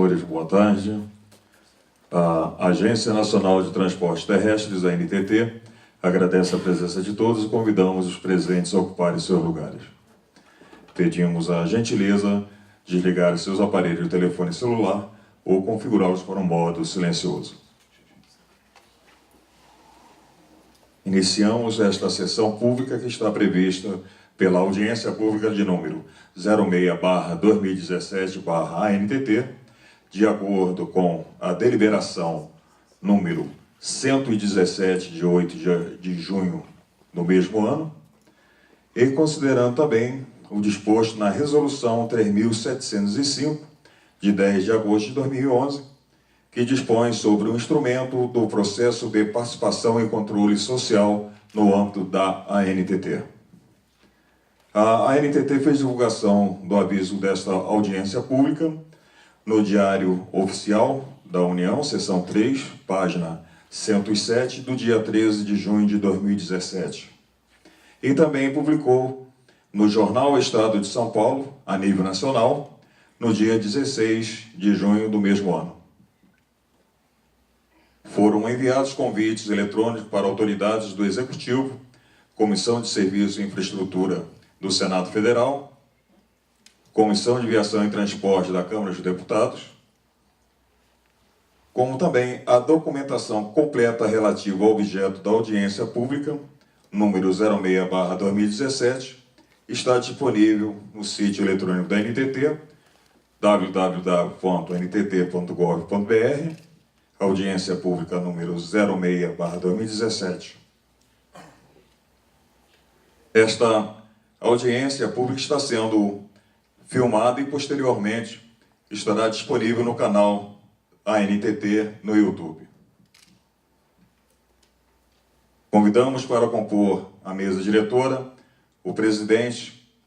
senhores, boa tarde. A Agência Nacional de Transportes Terrestres, a ANTT, agradece a presença de todos e convidamos os presentes a ocuparem seus lugares. Pedimos a gentileza de desligar seus aparelhos de telefone celular ou configurá-los para um modo silencioso. Iniciamos esta sessão pública que está prevista pela audiência pública de número 06/2017/ANTT, de acordo com a deliberação número 117, de 8 de junho do mesmo ano, e considerando também o disposto na Resolução 3.705, de 10 de agosto de 2011, que dispõe sobre o instrumento do processo de participação e controle social no âmbito da ANTT. A ANTT fez divulgação do aviso desta audiência pública no Diário Oficial da União, seção 3, página 107, do dia 13 de junho de 2017. E também publicou no Jornal Estado de São Paulo, a nível nacional, no dia 16 de junho do mesmo ano. Foram enviados convites eletrônicos para autoridades do Executivo, Comissão de Serviço e Infraestrutura do Senado Federal, Comissão de Viação e Transporte da Câmara dos Deputados, como também a documentação completa relativa ao objeto da audiência pública, número 06/2017, está disponível no sítio eletrônico da ANTT, www.ntt.gov.br, audiência pública número 06/2017. Esta audiência pública está sendo filmada e posteriormente estará disponível no canal ANTT no YouTube. Convidamos para compor a mesa diretora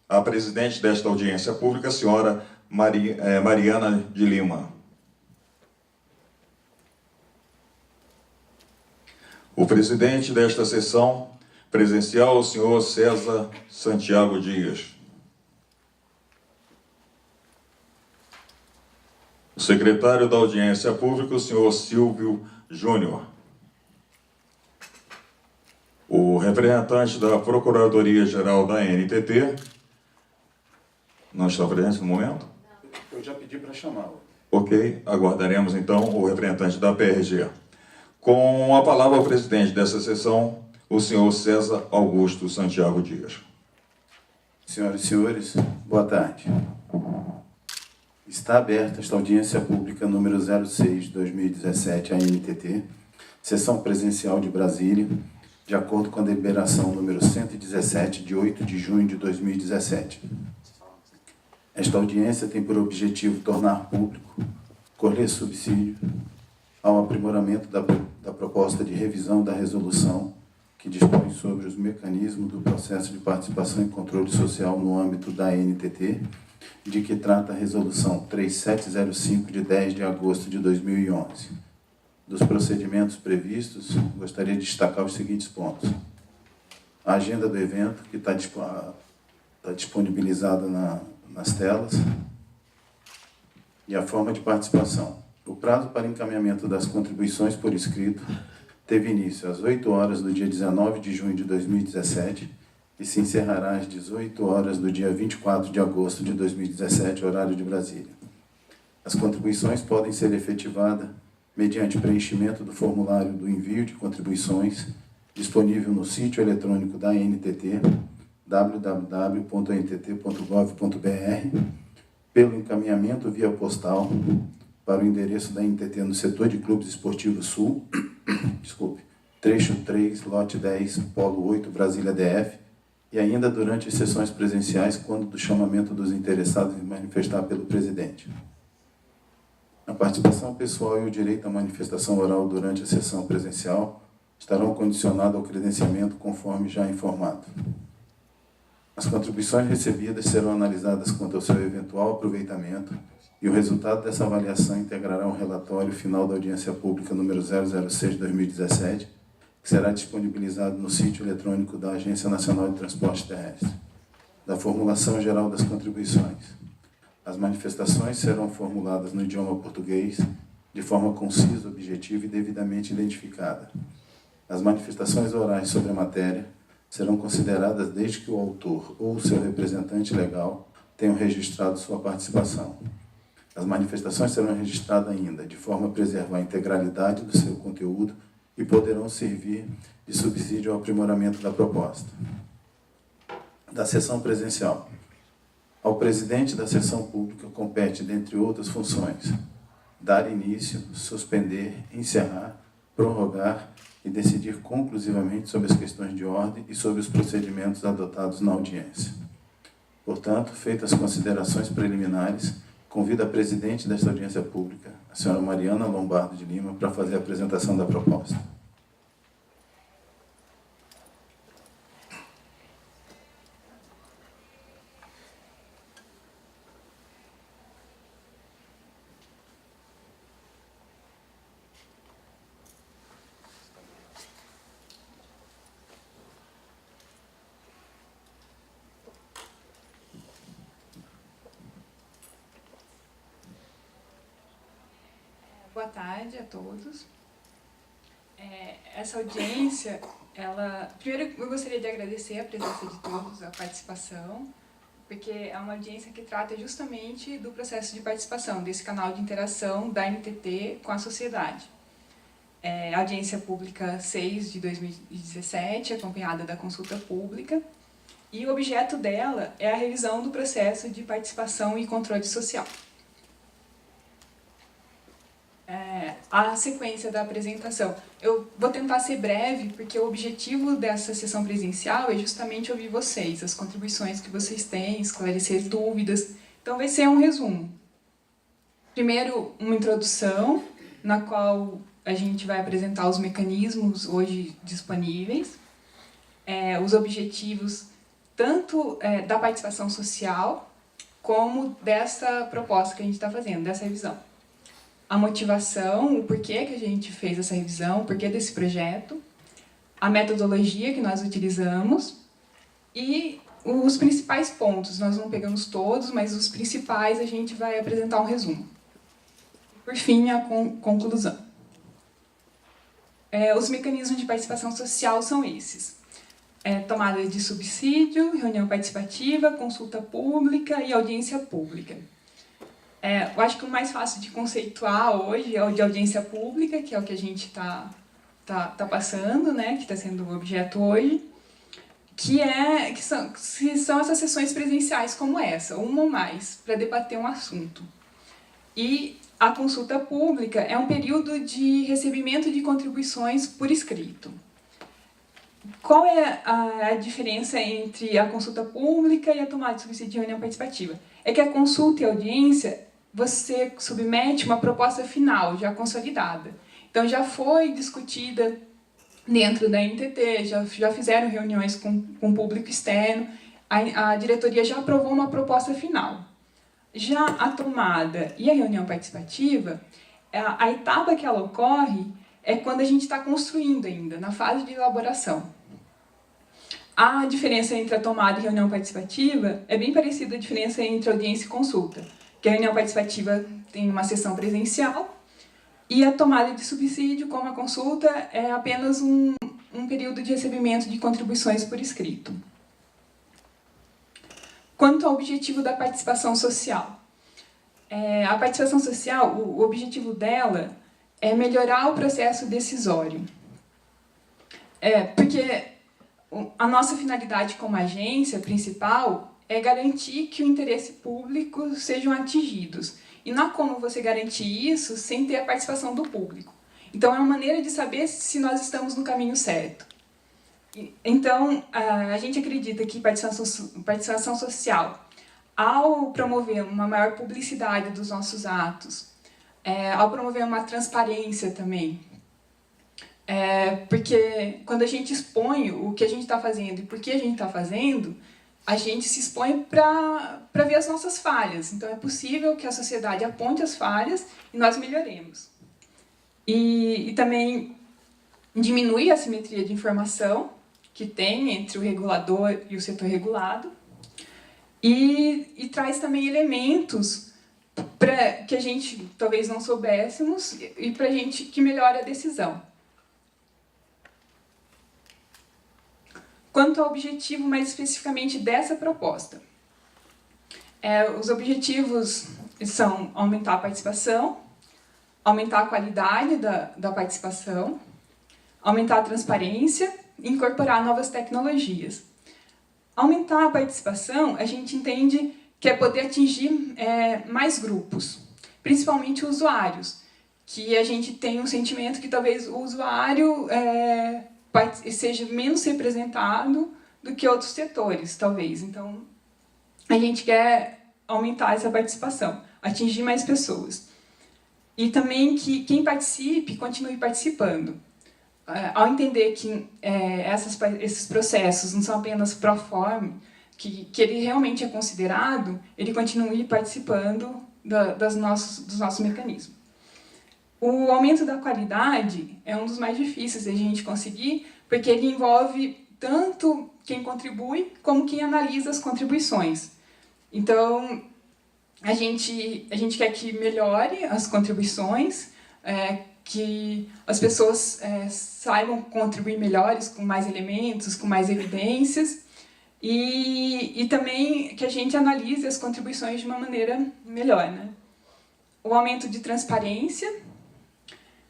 a presidente desta audiência pública, a senhora Mariana de Lima. O presidente desta sessão presencial, o senhor César Santiago Dias. O secretário da audiência pública, o senhor Silvio Júnior. O representante da Procuradoria-Geral da ANTT, não está presente no momento? Eu já pedi para chamá-lo. Ok, aguardaremos então o representante da PRG. Com a palavra ao presidente dessa sessão, o senhor César Augusto Santiago Dias. Senhoras e senhores, boa tarde. Está aberta esta audiência pública número 06/2017, ANTT, sessão presencial de Brasília, de acordo com a deliberação número 117, de 8 de junho de 2017. Esta audiência tem por objetivo tornar público, colher subsídio ao aprimoramento da proposta de revisão da resolução que dispõe sobre os mecanismos do processo de participação e controle social no âmbito da ANTT, de que trata a Resolução 3705, de 10 de agosto de 2011. Dos procedimentos previstos, gostaria de destacar os seguintes pontos. A agenda do evento, que está disponibilizada nas telas, e a forma de participação. O prazo para encaminhamento das contribuições por escrito teve início às 8 horas do dia 19 de junho de 2017 e se encerrará às 18 horas do dia 24 de agosto de 2017, horário de Brasília. As contribuições podem ser efetivadas mediante preenchimento do formulário do envio de contribuições, disponível no sítio eletrônico da ANTT, www.antt.gov.br, pelo encaminhamento via postal para o endereço da ANTT no setor de clubes esportivos Sul, trecho 3, lote 10, polo 8, Brasília DF, e ainda durante as sessões presenciais, quando do chamamento dos interessados em manifestar pelo presidente. A participação pessoal e o direito à manifestação oral durante a sessão presencial estarão condicionados ao credenciamento, conforme já informado. As contribuições recebidas serão analisadas quanto ao seu eventual aproveitamento e o resultado dessa avaliação integrará o relatório final da audiência pública número 006/2017, que será disponibilizado no sítio eletrônico da Agência Nacional de Transportes Terrestres. Da formulação geral das contribuições. As manifestações serão formuladas no idioma português, de forma concisa, objetiva e devidamente identificada. As manifestações orais sobre a matéria serão consideradas desde que o autor ou seu representante legal tenham registrado sua participação. As manifestações serão registradas ainda, de forma a preservar a integralidade do seu conteúdo e poderão servir de subsídio ao aprimoramento da proposta. Da sessão presencial. Ao presidente da sessão pública compete, dentre outras funções, dar início, suspender, encerrar, prorrogar e decidir conclusivamente sobre as questões de ordem e sobre os procedimentos adotados na audiência. Portanto, feitas as considerações preliminares, convido a presidente desta audiência pública, a senhora Mariana Lombardo de Lima, para fazer a apresentação da proposta. Boa tarde a todos. Essa audiência, primeiro eu gostaria de agradecer a presença de todos, a participação, porque é uma audiência que trata justamente do processo de participação, desse canal de interação da NTT com a sociedade. A audiência pública 6 de 2017, acompanhada da consulta pública, e o objeto dela é a revisão do processo de participação e controle social. A sequência da apresentação. Eu vou tentar ser breve, porque o objetivo dessa sessão presencial é justamente ouvir vocês, as contribuições que vocês têm, esclarecer dúvidas. Então, vai ser um resumo. Primeiro, uma introdução, na qual a gente vai apresentar os mecanismos hoje disponíveis, os objetivos tanto da participação social, como dessa proposta que a gente está fazendo, dessa revisão. A motivação, o porquê que a gente fez essa revisão, o porquê desse projeto, a metodologia que nós utilizamos e os principais pontos. Nós não pegamos todos, mas os principais a gente vai apresentar um resumo. Por fim, a conclusão. Os mecanismos de participação social são esses. Tomada de subsídio, reunião participativa, consulta pública e audiência pública. Eu acho que o mais fácil de conceituar hoje é o de audiência pública, que é o que a gente está passando, né, que está sendo o objeto hoje, que são essas sessões presenciais como essa, uma ou mais, para debater um assunto. E a consulta pública é um período de recebimento de contribuições por escrito. Qual é a diferença entre a consulta pública e a tomada de subsídio de reunião participativa? É que a consulta e a audiência, você submete uma proposta final, já consolidada. Então, já foi discutida dentro da NTT, já fizeram reuniões com público externo, a diretoria já aprovou uma proposta final. Já a tomada e a reunião participativa, a etapa que ela ocorre é quando a gente está construindo ainda, na fase de elaboração. A diferença entre a tomada e a reunião participativa é bem parecida à diferença entre audiência e consulta, que a reunião participativa tem uma sessão presencial e a tomada de subsídio, como a consulta, é apenas um período de recebimento de contribuições por escrito. Quanto ao objetivo da participação social. A participação social, o objetivo dela é melhorar o processo decisório. Porque a nossa finalidade como agência principal é garantir que o interesse público sejam atingidos. E não há como você garantir isso sem ter a participação do público. Então, é uma maneira de saber se nós estamos no caminho certo. Então, a gente acredita que participação social, ao promover uma maior publicidade dos nossos atos, ao promover uma transparência também, porque quando a gente expõe o que a gente está fazendo e por que a gente está fazendo, a gente se expõe para ver as nossas falhas. Então, é possível que a sociedade aponte as falhas e nós melhoremos. E também diminui a assimetria de informação que tem entre o regulador e o setor regulado. e traz também elementos que a gente talvez não soubéssemos e para a gente que melhora a decisão. Quanto ao objetivo mais especificamente dessa proposta, os objetivos são aumentar a participação, aumentar a qualidade da participação, aumentar a transparência e incorporar novas tecnologias. Aumentar a participação, a gente entende que é poder atingir mais grupos, principalmente usuários, que a gente tem um sentimento que talvez o usuário seja menos representado do que outros setores, talvez. Então, a gente quer aumentar essa participação, atingir mais pessoas. E também que quem participe continue participando. Ao entender que esses processos não são apenas pro forma, que ele realmente é considerado, ele continue participando dos nossos mecanismos. O aumento da qualidade é um dos mais difíceis de a gente conseguir, porque ele envolve tanto quem contribui como quem analisa as contribuições. Então, a gente quer que melhore as contribuições, que as pessoas saibam contribuir melhores, com mais elementos, com mais evidências, e também que a gente analise as contribuições de uma maneira melhor, né? O aumento de transparência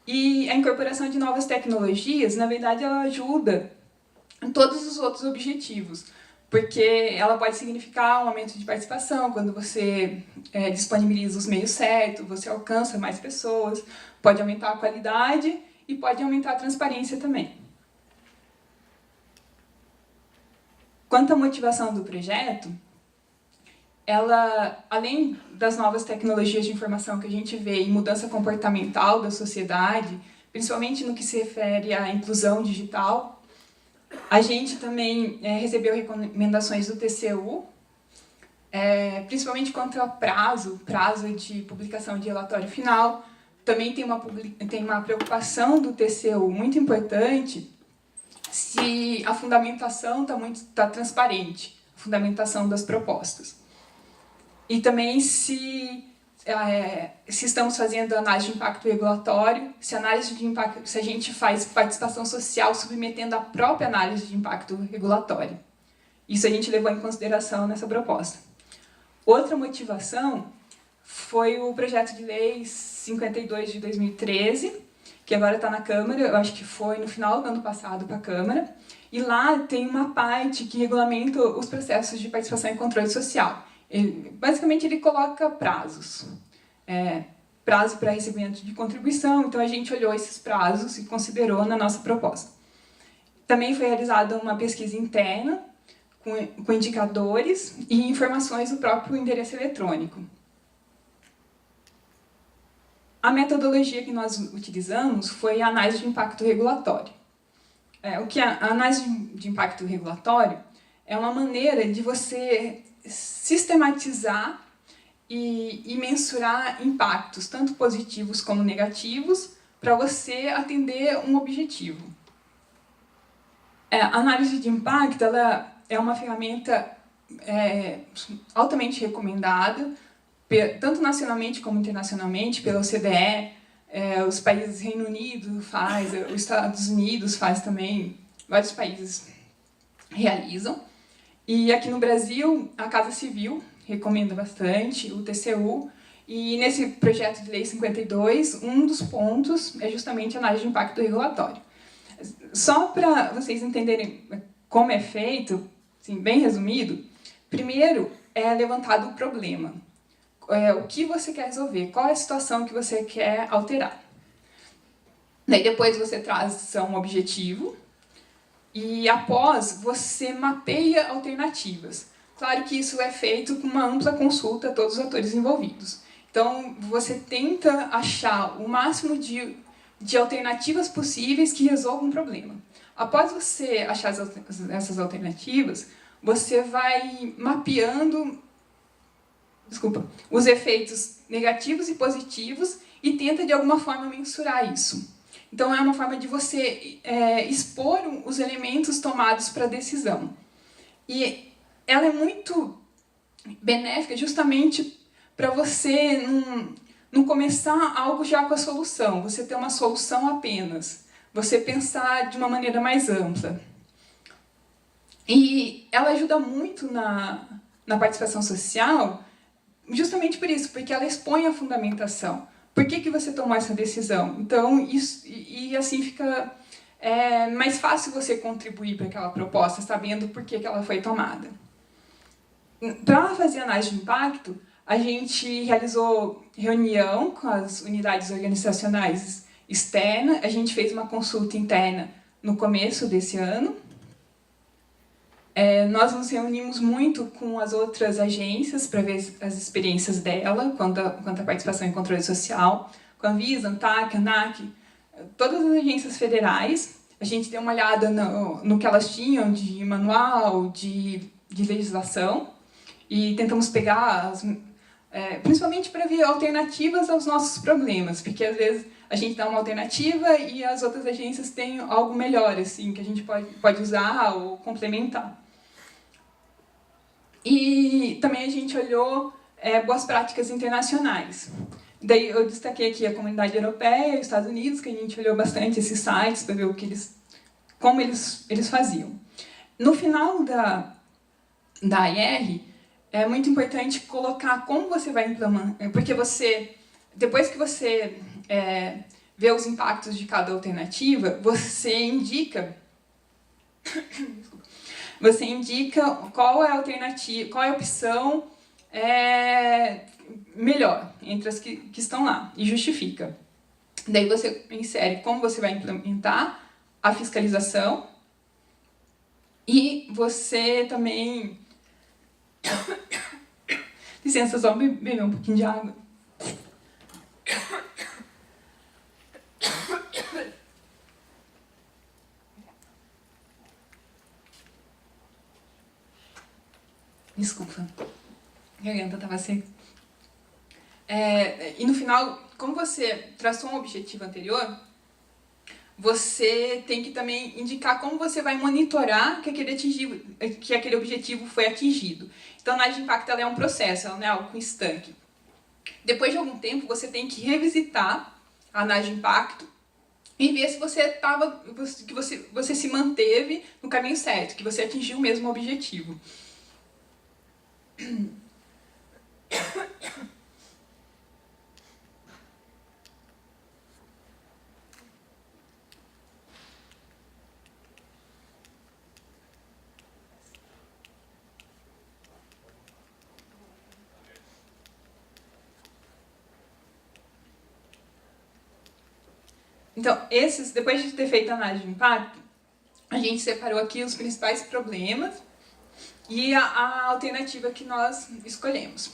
e a incorporação de novas tecnologias, na verdade, ela ajuda em todos os outros objetivos, porque ela pode significar um aumento de participação, quando você disponibiliza os meios certos, você alcança mais pessoas, pode aumentar a qualidade e pode aumentar a transparência também. Quanto à motivação do projeto, ela, além das novas tecnologias de informação que a gente vê em mudança comportamental da sociedade, principalmente no que se refere à inclusão digital, a gente também recebeu recomendações do TCU, principalmente quanto ao prazo de publicação de relatório final. Também tem uma preocupação do TCU muito importante se a fundamentação está transparente, a fundamentação das propostas. E também se estamos fazendo análise de impacto regulatório, se a gente faz participação social submetendo a própria análise de impacto regulatório. Isso a gente levou em consideração nessa proposta. Outra motivação foi o projeto de lei 52 de 2013, que agora está na Câmara, eu acho que foi no final do ano passado para a Câmara, e lá tem uma parte que regulamenta os processos de participação e controle social. Basicamente, ele coloca prazos. Prazo para recebimento de contribuição, então a gente olhou esses prazos e considerou na nossa proposta. Também foi realizada uma pesquisa interna com indicadores e informações do próprio endereço eletrônico. A metodologia que nós utilizamos foi a análise de impacto regulatório. A análise de impacto regulatório é uma maneira de você sistematizar e mensurar impactos, tanto positivos como negativos, para você atender um objetivo. A análise de impacto ela é uma ferramenta altamente recomendada, tanto nacionalmente como internacionalmente, pela OCDE, os países Reino Unido faz, os Estados Unidos faz também, vários países realizam. E aqui no Brasil, a Casa Civil recomenda bastante, o TCU, e nesse projeto de lei 52, um dos pontos é justamente a análise de impacto regulatório. Só para vocês entenderem como é feito, assim, bem resumido, primeiro é levantado o problema. O que você quer resolver, qual é a situação que você quer alterar. Daí depois você traz um objetivo e após você mapeia alternativas. Claro que isso é feito com uma ampla consulta a todos os atores envolvidos. Então você tenta achar o máximo de alternativas possíveis que resolvam um problema. Após você achar essas alternativas, você vai mapeando os efeitos negativos e positivos e tenta, de alguma forma, mensurar isso. Então, é uma forma de você expor os elementos tomados para a decisão. E ela é muito benéfica justamente para você não começar algo já com a solução, você ter uma solução apenas, você pensar de uma maneira mais ampla. E ela ajuda muito na participação social, justamente por isso, porque ela expõe a fundamentação. Por que você tomou essa decisão? Então, assim fica mais fácil você contribuir para aquela proposta, sabendo por que ela foi tomada. Para fazer análise de impacto, a gente realizou reunião com as unidades organizacionais externas, a gente fez uma consulta interna no começo desse ano. Nós nos reunimos muito com as outras agências para ver as experiências dela quanto à participação em controle social, com a Anvisa, ANTAC, ANAC, todas as agências federais. A gente deu uma olhada no que elas tinham de manual, de legislação, e tentamos pegar, principalmente para ver alternativas aos nossos problemas, porque às vezes a gente dá uma alternativa e as outras agências têm algo melhor, assim, que a gente pode usar ou complementar. E também a gente olhou boas práticas internacionais. Daí eu destaquei aqui a Comunidade Europeia e os Estados Unidos, que a gente olhou bastante esses sites para ver como eles faziam. No final da AIR, é muito importante colocar como você vai implementar, porque depois que você vê os impactos de cada alternativa, você indica qual é a alternativa, qual é a opção melhor entre as que estão lá e justifica. Daí você insere como você vai implementar a fiscalização e você também... Licença, só beber um pouquinho de água. Desculpa, a garganta estava seca. E no final, como você traçou um objetivo anterior, você tem que também indicar como você vai monitorar que aquele objetivo foi atingido. Então, a análise de impacto ela é um processo, ela não é algo constante. Depois de algum tempo, você tem que revisitar a análise de impacto e ver se você se manteve no caminho certo, que você atingiu o mesmo objetivo. Então, depois de ter feito a análise de impacto, a gente separou aqui os principais problemas e a alternativa que nós escolhemos.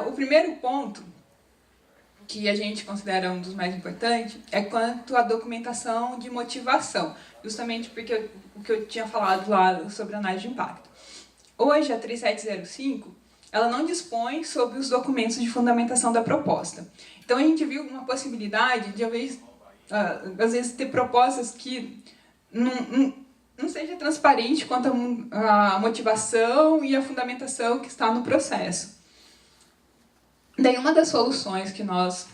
O primeiro ponto, que a gente considera um dos mais importantes, é quanto à documentação de motivação, justamente porque o que eu tinha falado lá sobre a análise de impacto. Hoje, a 3705, ela não dispõe sobre os documentos de fundamentação da proposta. Então, a gente viu uma possibilidade de, às vezes, ter propostas que não seja transparente quanto à motivação e à fundamentação que está no processo. Daí, uma das soluções que nós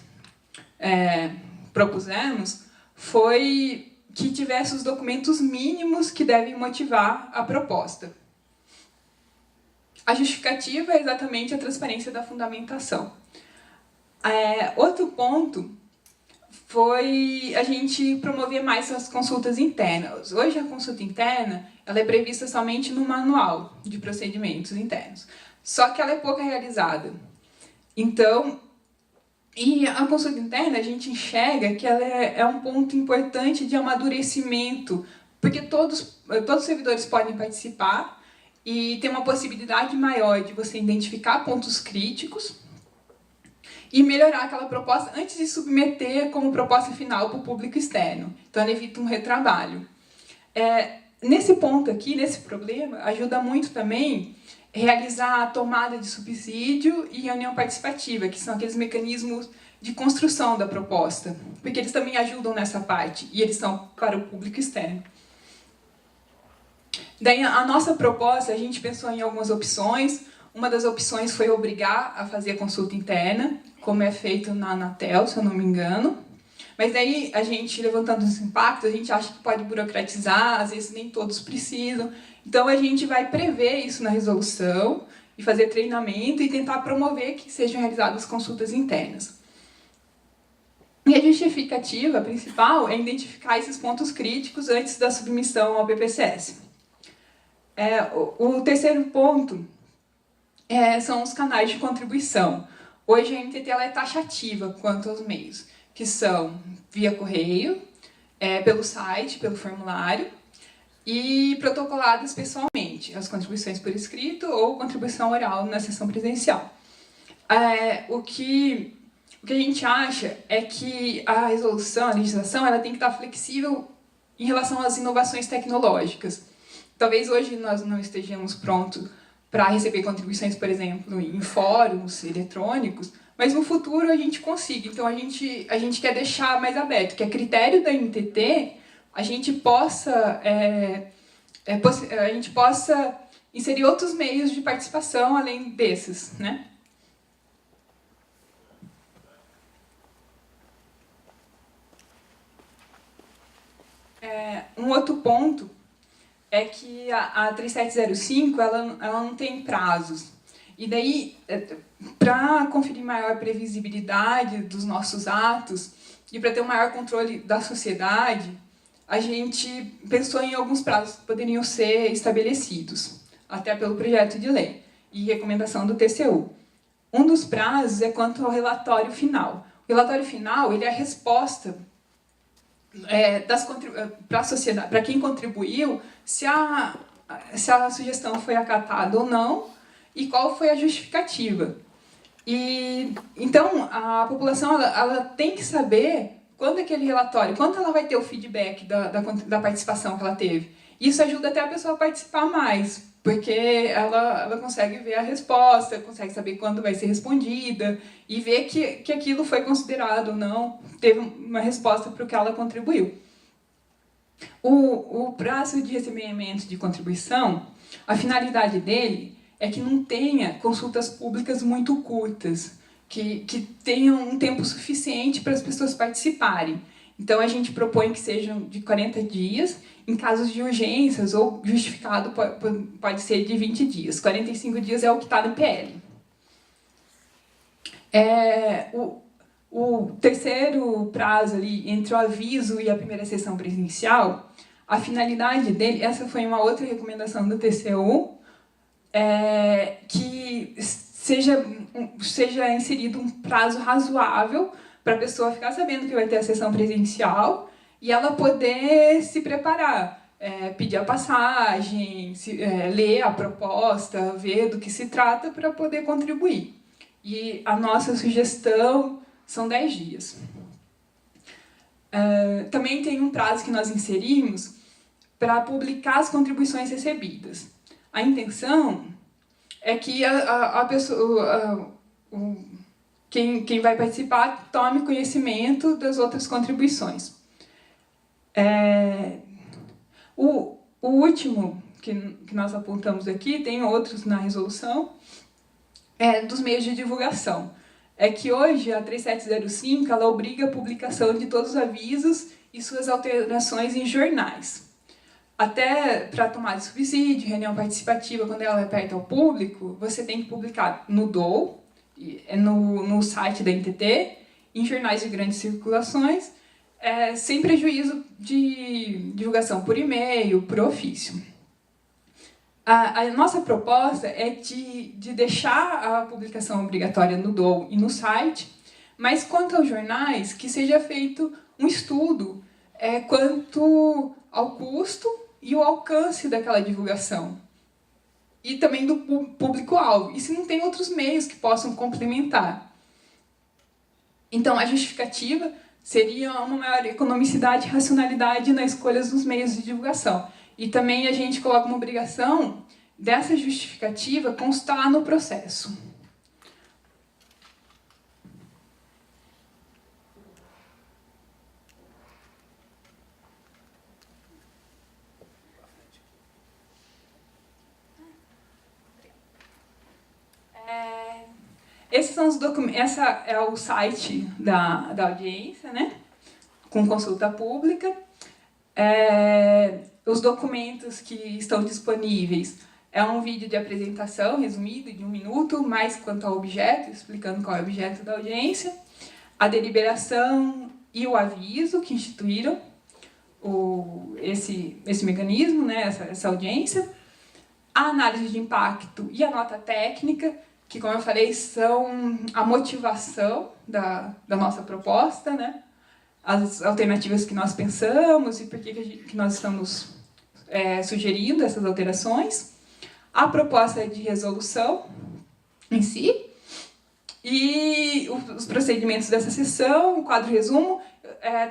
propusemos foi que tivesse os documentos mínimos que devem motivar a proposta. A justificativa é exatamente a transparência da fundamentação. Outro ponto foi a gente promover mais as consultas internas. Hoje, a consulta interna ela é prevista somente no manual de procedimentos internos, só que ela é pouco realizada. Então, e a consulta interna, a gente enxerga que ela é um ponto importante de amadurecimento, porque todos os servidores podem participar e tem uma possibilidade maior de você identificar pontos críticos e melhorar aquela proposta antes de submeter como proposta final para o público externo. Então, ela evita um retrabalho. Nesse ponto aqui, nesse problema, ajuda muito também realizar a tomada de subsídio e reunião participativa, que são aqueles mecanismos de construção da proposta, porque eles também ajudam nessa parte, e eles são para o público externo. Daí, a nossa proposta, a gente pensou em algumas opções. Uma das opções foi obrigar a fazer a consulta interna, como é feito na Anatel, se eu não me engano. Mas daí, a gente, levantando os impactos, a gente acha que pode burocratizar, às vezes nem todos precisam. Então, a gente vai prever isso na resolução e fazer treinamento e tentar promover que sejam realizadas consultas internas. E a justificativa principal é identificar esses pontos críticos antes da submissão ao PPCS. O terceiro ponto são os canais de contribuição. Hoje a NTT ela é taxativa quanto aos meios, que são via correio, pelo site, pelo formulário, e protocoladas pessoalmente, as contribuições por escrito ou contribuição oral na sessão presencial. O que a gente acha é que a resolução, a legislação, ela tem que estar flexível em relação às inovações tecnológicas. Talvez hoje nós não estejamos prontos para receber contribuições, por exemplo, em fóruns eletrônicos, mas no futuro a gente consiga. Então a gente quer deixar mais aberto, que a critério da NTT a gente possa inserir outros meios de participação além desses, né? Um outro ponto é que a 3705 ela não tem prazos. E daí, para conferir maior previsibilidade dos nossos atos e para ter um maior controle da sociedade, a gente pensou em alguns prazos que poderiam ser estabelecidos, até pelo projeto de lei e recomendação do TCU. Um dos prazos é quanto ao relatório final. O relatório final ele é a resposta para a sociedade, para quem contribuiu, se a sugestão foi acatada ou não e qual foi a justificativa. E então a população ela tem que saber quando aquele relatório, quando ela vai ter o feedback da participação que ela teve. Isso ajuda até a pessoa a participar mais, porque ela consegue ver a resposta, consegue saber quando vai ser respondida e ver que aquilo foi considerado ou não, teve uma resposta para o que ela contribuiu. O prazo de recebimento de contribuição, a finalidade dele é que não tenha consultas públicas muito curtas, que tenham um tempo suficiente para as pessoas participarem. Então, a gente propõe que sejam de 40 dias, em casos de urgências ou justificado pode ser de 20 dias. 45 dias é o que está no PL. O terceiro prazo ali, entre o aviso e a primeira sessão presencial, a finalidade dele, essa foi uma outra recomendação do TCU, que seja inserido um prazo razoável para a pessoa ficar sabendo que vai ter a sessão presencial e ela poder se preparar, pedir a passagem, ler a proposta, ver do que se trata para poder contribuir. E a nossa sugestão são 10 dias. Também tem um prazo que nós inserimos para publicar as contribuições recebidas. A intenção é que a pessoa, quem vai participar tome conhecimento das outras contribuições. O último que nós apontamos aqui, tem outros na resolução, dos meios de divulgação. É que hoje a 3705 ela obriga a publicação de todos os avisos e suas alterações em jornais. Até para tomar de subsídio, reunião participativa, quando ela é aberta ao público, você tem que publicar no DOU, no site da NTT, em jornais de grandes circulações, sem prejuízo de divulgação por e-mail, por ofício. A nossa proposta é de deixar a publicação obrigatória no DOU e no site, mas quanto aos jornais, que seja feito um estudo quanto ao custo e o alcance daquela divulgação. E também do público-alvo. E se não tem outros meios que possam complementar. Então, a justificativa seria uma maior economicidade e racionalidade na escolha dos meios de divulgação. E também a gente coloca uma obrigação dessa justificativa constar no processo. Esses são os documentos. Essa é o site da audiência, né? Com consulta pública. Os documentos que estão disponíveis é um vídeo de apresentação resumido de 1 minuto, mais quanto ao objeto, explicando qual é o objeto da audiência, a deliberação e o aviso que instituíram esse mecanismo, né? essa audiência, a análise de impacto e a nota técnica, que, como eu falei, são a motivação da nossa proposta, né? As alternativas que nós pensamos e por que nós estamos sugerindo essas alterações, a proposta de resolução em si, e os procedimentos dessa sessão, o quadro resumo,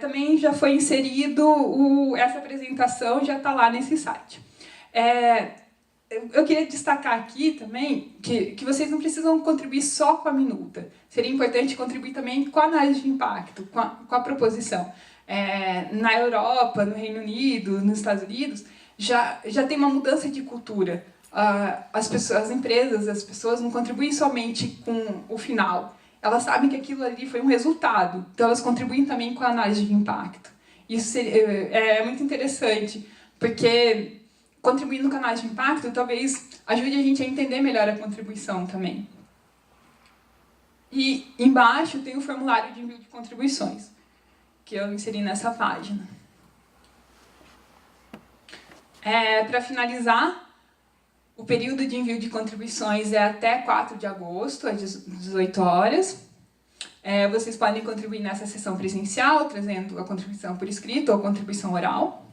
também já foi inserido, essa apresentação já está lá nesse site. Eu queria destacar aqui também que vocês não precisam contribuir só com a minuta. Seria importante contribuir também com a análise de impacto, com a proposição. Na Europa, no Reino Unido, nos Estados Unidos, já tem uma mudança de cultura. As empresas, as pessoas não contribuem somente com o final. Elas sabem que aquilo ali foi um resultado. Então, elas contribuem também com a análise de impacto. Isso é muito interessante, porque contribuindo com a análise de impacto, talvez ajude a gente a entender melhor a contribuição também. E embaixo tem o formulário de envio de contribuições, que eu inseri nessa página. Para finalizar, o período de envio de contribuições é até 4 de agosto, às 18 horas. Vocês podem contribuir nessa sessão presencial, trazendo a contribuição por escrito ou a contribuição oral.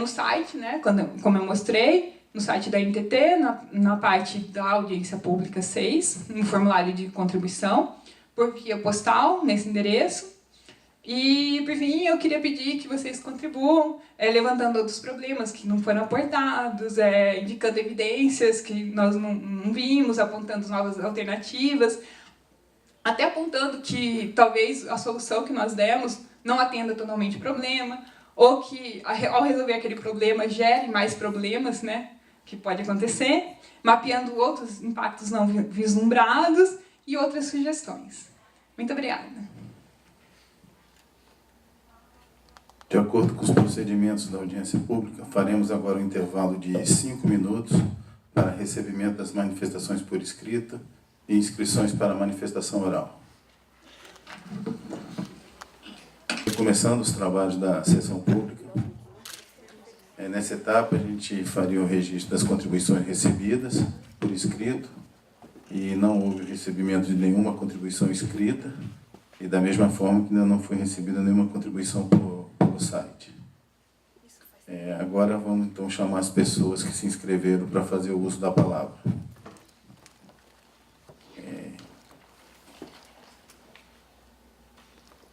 No site, né, como eu mostrei, no site da NTT, na parte da audiência pública 6, no formulário de contribuição, por via postal, nesse endereço. E, por fim, eu queria pedir que vocês contribuam, levantando outros problemas que não foram aportados, indicando evidências que nós não vimos, apontando novas alternativas, até apontando que talvez a solução que nós demos não atenda totalmente o problema, ou que, ao resolver aquele problema, gere mais problemas, né, que pode acontecer, mapeando outros impactos não vislumbrados e outras sugestões. Muito obrigada. De acordo com os procedimentos da audiência pública, faremos agora um intervalo de 5 minutos para recebimento das manifestações por escrita e inscrições para manifestação oral. Começando os trabalhos da sessão pública, nessa etapa a gente faria o registro das contribuições recebidas por escrito e não houve o recebimento de nenhuma contribuição escrita e da mesma forma que ainda não foi recebida nenhuma contribuição pelo site. Agora vamos então chamar as pessoas que se inscreveram para fazer o uso da palavra.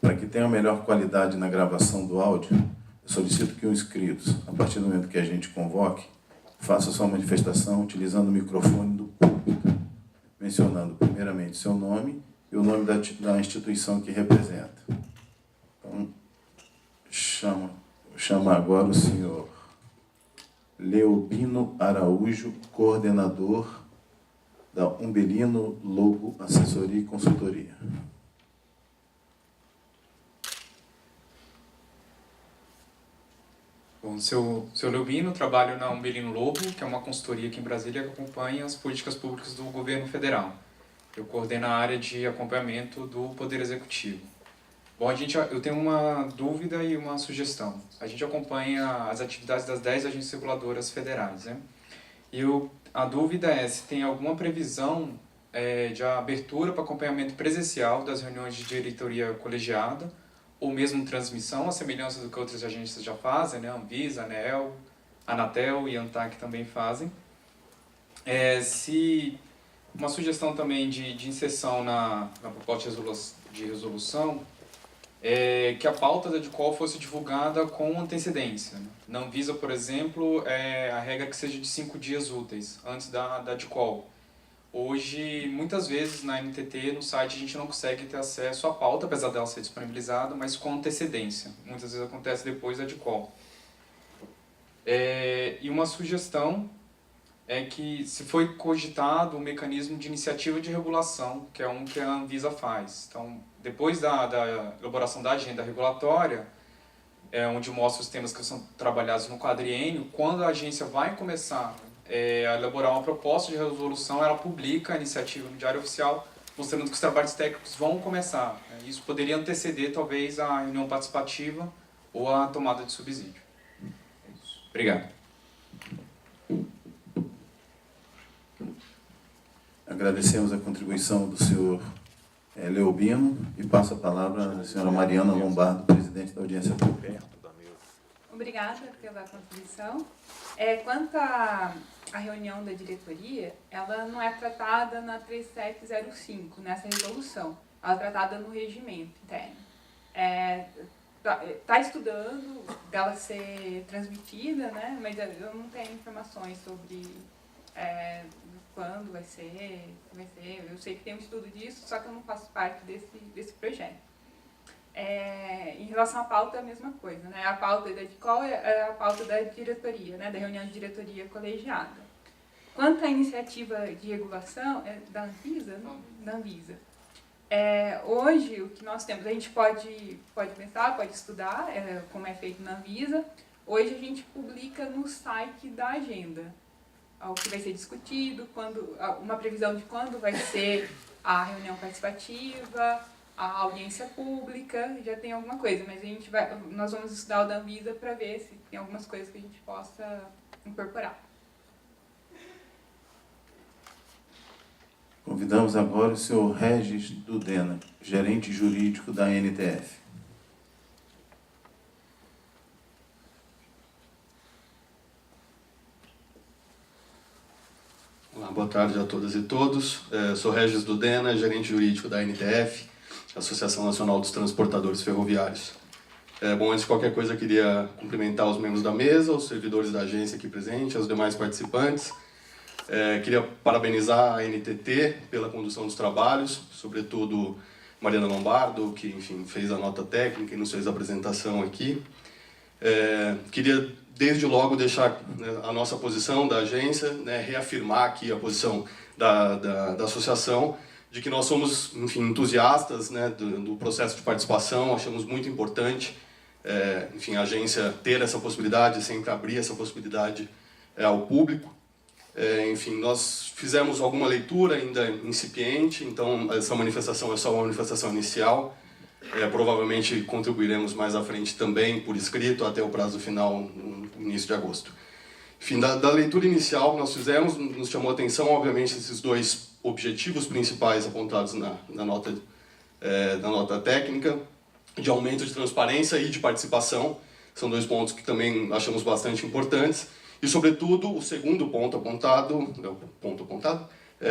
Para que tenha melhor qualidade na gravação do áudio, eu solicito que os inscritos, a partir do momento que a gente convoque, faça sua manifestação utilizando o microfone do púlpito, mencionando primeiramente seu nome e o nome da instituição que representa. Então, chama agora o senhor Leobino Araújo, coordenador da Umbelino Lobo Assessoria e Consultoria. Bom, seu Leobino, trabalho na Umbelino Lobo, que é uma consultoria aqui em Brasília que acompanha as políticas públicas do governo federal. Eu coordeno a área de acompanhamento do Poder Executivo. Bom, eu tenho uma dúvida e uma sugestão. A gente acompanha as atividades das 10 agências reguladoras federais, né? E a dúvida é se tem alguma previsão de abertura para acompanhamento presencial das reuniões de diretoria colegiada, ou mesmo transmissão, a semelhança do que outras agências já fazem, né? Anvisa, ANEEL, Anatel e ANTAC também fazem. Se uma sugestão também de inserção na proposta de resolução que a pauta da DICOL fosse divulgada com antecedência. Na Anvisa, por exemplo, a regra que seja de 5 dias úteis antes da DICOL. Hoje, muitas vezes na NTT, no site, a gente não consegue ter acesso à pauta, apesar dela ser disponibilizada, mas com antecedência. Muitas vezes acontece depois da DICOL. E uma sugestão é que se foi cogitado um mecanismo de iniciativa de regulação, que é um que a Anvisa faz. Então, depois da elaboração da agenda regulatória, onde mostra os temas que são trabalhados no quadriênio, quando a agência vai começar a elaborar uma proposta de resolução, ela publica a iniciativa no Diário Oficial, mostrando que os trabalhos técnicos vão começar. Isso poderia anteceder, talvez, a reunião participativa ou a tomada de subsídio. É isso. Obrigado. Agradecemos a contribuição do senhor Leobino e passo a palavra à senhora Mariana Lombardo, presidente da audiência pública. Obrigada pela contribuição. Quanto à reunião da diretoria, ela não é tratada na 3705, nessa resolução. Ela é tratada no regimento interno. Está estudando dela ser transmitida, né? Mas eu não tenho informações sobre quando vai ser, eu sei que tem um estudo disso, só que eu não faço parte desse projeto. Em relação à pauta, é a mesma coisa, né? A pauta qual é a pauta da diretoria, né? Da reunião de diretoria colegiada. Quanto à iniciativa de regulação, da Anvisa? Da Anvisa. Hoje, o que nós temos, a gente pode pensar, pode estudar, como é feito na Anvisa. Hoje a gente publica no site da agenda o que vai ser discutido, uma previsão de quando vai ser a reunião participativa, a audiência pública, já tem alguma coisa, mas nós vamos estudar o da Anvisa para ver se tem algumas coisas que a gente possa incorporar. Convidamos agora o senhor Regis Dudena, gerente jurídico da NTF. Olá, boa tarde a todas e todos. Sou Regis Dudena, gerente jurídico da NTF, Associação Nacional dos Transportadores Ferroviários. Bom, antes de qualquer coisa, eu queria cumprimentar os membros da mesa, os servidores da agência aqui presentes, os demais participantes. Queria parabenizar a NTT pela condução dos trabalhos, sobretudo Mariana Lombardo, que, enfim, fez a nota técnica e nos fez a apresentação aqui. Queria, desde logo, deixar a nossa posição da agência, reafirmar aqui a posição da associação, de que nós somos, enfim, entusiastas do processo de participação, achamos muito importante, enfim, a agência ter essa possibilidade, sempre abrir essa possibilidade ao público. Enfim, nós fizemos alguma leitura ainda incipiente, então essa manifestação é só uma manifestação inicial. Provavelmente contribuiremos mais à frente também por escrito até o prazo final no início de agosto. Enfim, da leitura inicial que nós fizemos, nos chamou a atenção, obviamente, esses dois objetivos principais apontados na nota técnica, de aumento de transparência e de participação. São dois pontos que também achamos bastante importantes. E, sobretudo, o segundo ponto apontado,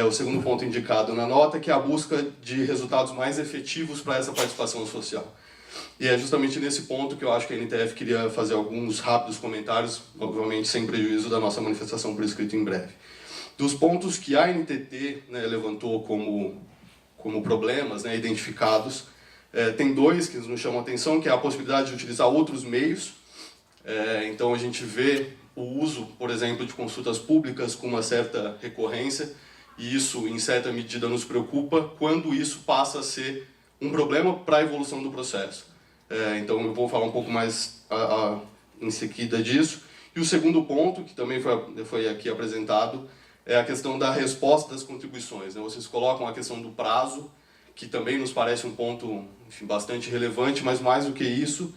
o segundo ponto indicado na nota, que é a busca de resultados mais efetivos para essa participação social. E é justamente nesse ponto que eu acho que a NTF queria fazer alguns rápidos comentários, obviamente sem prejuízo da nossa manifestação por escrito em breve. Dos pontos que a NTT levantou como problemas identificados, tem dois que nos chamam a atenção, que é a possibilidade de utilizar outros meios. Então a gente vê o uso, por exemplo, de consultas públicas com uma certa recorrência, e isso, em certa medida, nos preocupa quando isso passa a ser um problema para a evolução do processo. Então eu vou falar um pouco mais em seguida disso. E o segundo ponto, que também foi aqui apresentado, é a questão da resposta das contribuições. Vocês colocam a questão do prazo, que também nos parece um ponto, enfim, bastante relevante, mas mais do que isso,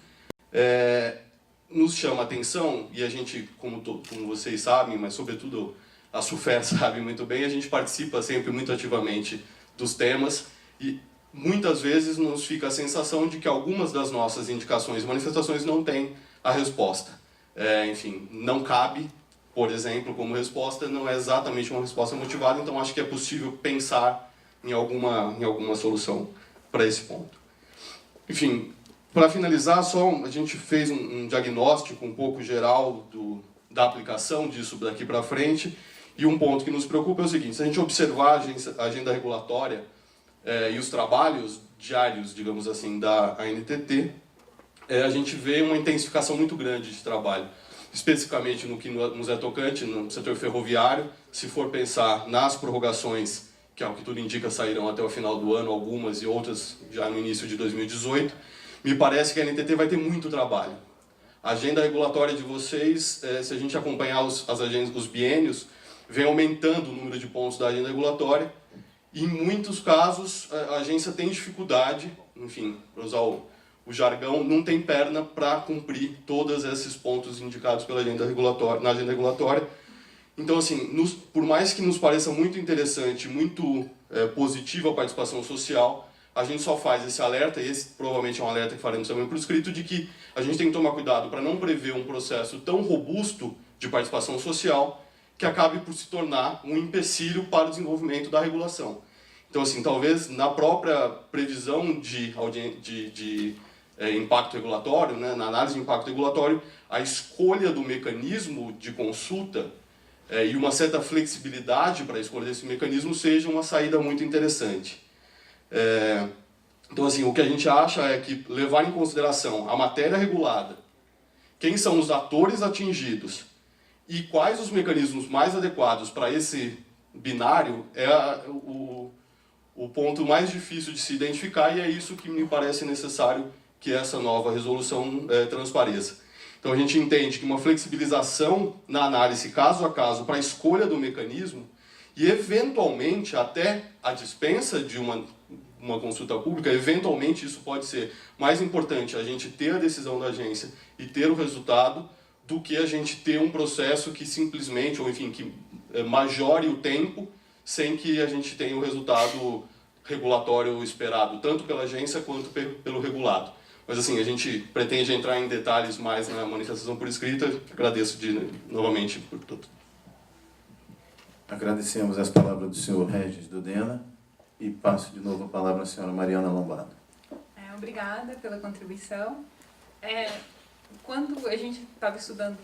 nos chama a atenção, e a gente, como vocês sabem, mas sobretudo a SUFER sabe muito bem, a gente participa sempre muito ativamente dos temas, e muitas vezes nos fica a sensação de que algumas das nossas indicações e manifestações não têm a resposta. Enfim, não cabe, por exemplo, como resposta, não é exatamente uma resposta motivada, então acho que é possível pensar em alguma solução para esse ponto. Enfim, para finalizar, a gente fez um diagnóstico um pouco geral da aplicação disso daqui para frente, e um ponto que nos preocupa é o seguinte: se a gente observar a agenda regulatória e os trabalhos diários, digamos assim, da ANTT, a gente vê uma intensificação muito grande de trabalho. especificamente no que nos é tocante, no setor ferroviário. Se for pensar nas prorrogações, que ao que tudo indica sairão até o final do ano, algumas e outras já no início de 2018, me parece que a NTT vai ter muito trabalho. A agenda regulatória de vocês, se a gente acompanhar os biênios, vem aumentando o número de pontos da agenda regulatória, e em muitos casos a agência tem dificuldade, enfim, para usar o jargão, não tem perna para cumprir todos esses pontos indicados pela agenda regulatória, na agenda regulatória. Então, assim, por mais que nos pareça muito interessante, muito positiva a participação social, a gente só faz esse alerta, e esse provavelmente é um alerta que faremos também por escrito, de que a gente tem que tomar cuidado para não prever um processo tão robusto de participação social que acabe por se tornar um empecilho para o desenvolvimento da regulação. Então, assim, talvez na própria previsão de impacto regulatório, né, na análise de impacto regulatório, a escolha do mecanismo de consulta e uma certa flexibilidade para a escolha desse mecanismo seja uma saída muito interessante. Então, assim, o que a gente acha é que levar em consideração a matéria regulada, quem são os atores atingidos e quais os mecanismos mais adequados para esse binário é o ponto mais difícil de se identificar, e é isso que me parece necessário que essa nova resolução transpareça. Então a gente entende que uma flexibilização na análise caso a caso para a escolha do mecanismo e eventualmente até a dispensa de uma consulta pública, eventualmente isso pode ser mais importante a gente ter a decisão da agência e ter o resultado do que a gente ter um processo que simplesmente, ou enfim, que majore o tempo sem que a gente tenha o resultado regulatório esperado, tanto pela agência quanto pelo regulado. Mas assim, a gente pretende entrar em detalhes mais na manifestação por escrita. Agradeço novamente por tudo. Agradecemos as palavras do senhor Regis do DENA e passo de novo a palavra à senhora Mariana Lombardo. Obrigada pela contribuição. Quando a gente estava estudando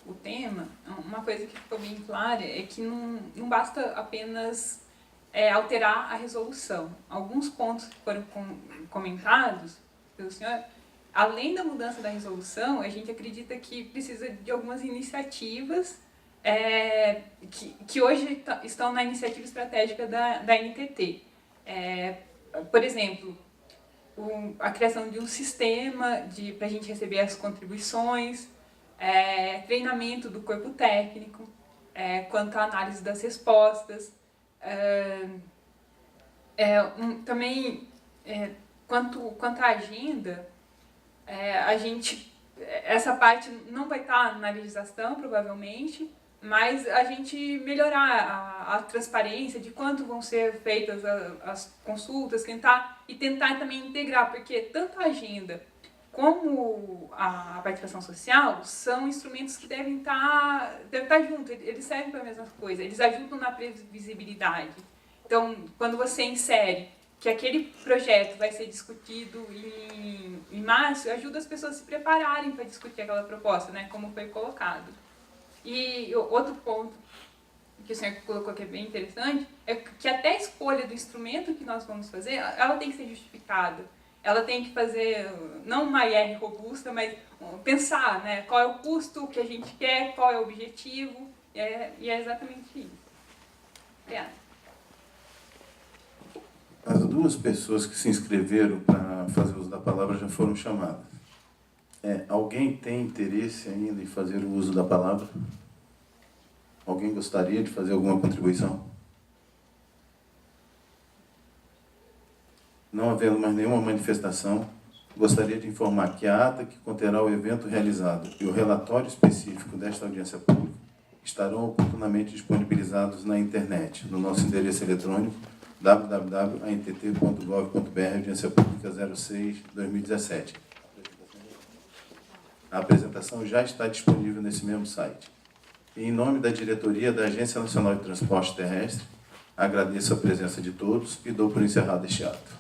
o tema, uma coisa que ficou bem clara é que não basta apenas alterar a resolução. Alguns pontos que foram comentados pelo senhor, além da mudança da resolução, a gente acredita que precisa de algumas iniciativas que hoje estão na iniciativa estratégica da NTT. Por exemplo, a criação de um sistema para a gente receber as contribuições, treinamento do corpo técnico, quanto à análise das respostas, também quanto à agenda, essa parte não vai estar na legislação, provavelmente, mas a gente melhorar a transparência de quanto vão ser feitas as consultas, tentar também integrar, porque tanto a agenda como a participação social são instrumentos que devem estar juntos, eles servem para a mesma coisa, eles ajudam na previsibilidade. Então, quando você insere que aquele projeto vai ser discutido em março, ajuda as pessoas a se prepararem para discutir aquela proposta, né, como foi colocado. E outro ponto que o senhor colocou que é bem interessante é que até a escolha do instrumento que nós vamos fazer, ela tem que ser justificada. Ela tem que fazer, não uma IR robusta, mas pensar, né, qual é o custo que a gente quer, qual é o objetivo, e é exatamente isso. Obrigada. As duas pessoas que se inscreveram para fazer uso da palavra já foram chamadas. Alguém tem interesse ainda em fazer o uso da palavra? Alguém gostaria de fazer alguma contribuição? Não havendo mais nenhuma manifestação, gostaria de informar que a ata que conterá o evento realizado e o relatório específico desta audiência pública estarão oportunamente disponibilizados na internet, no nosso endereço eletrônico www.ant.gov.br, audiência pública 06/2017. A apresentação já está disponível nesse mesmo site. E, em nome da diretoria da Agência Nacional de Transporte Terrestre, agradeço a presença de todos e dou por encerrado este ato.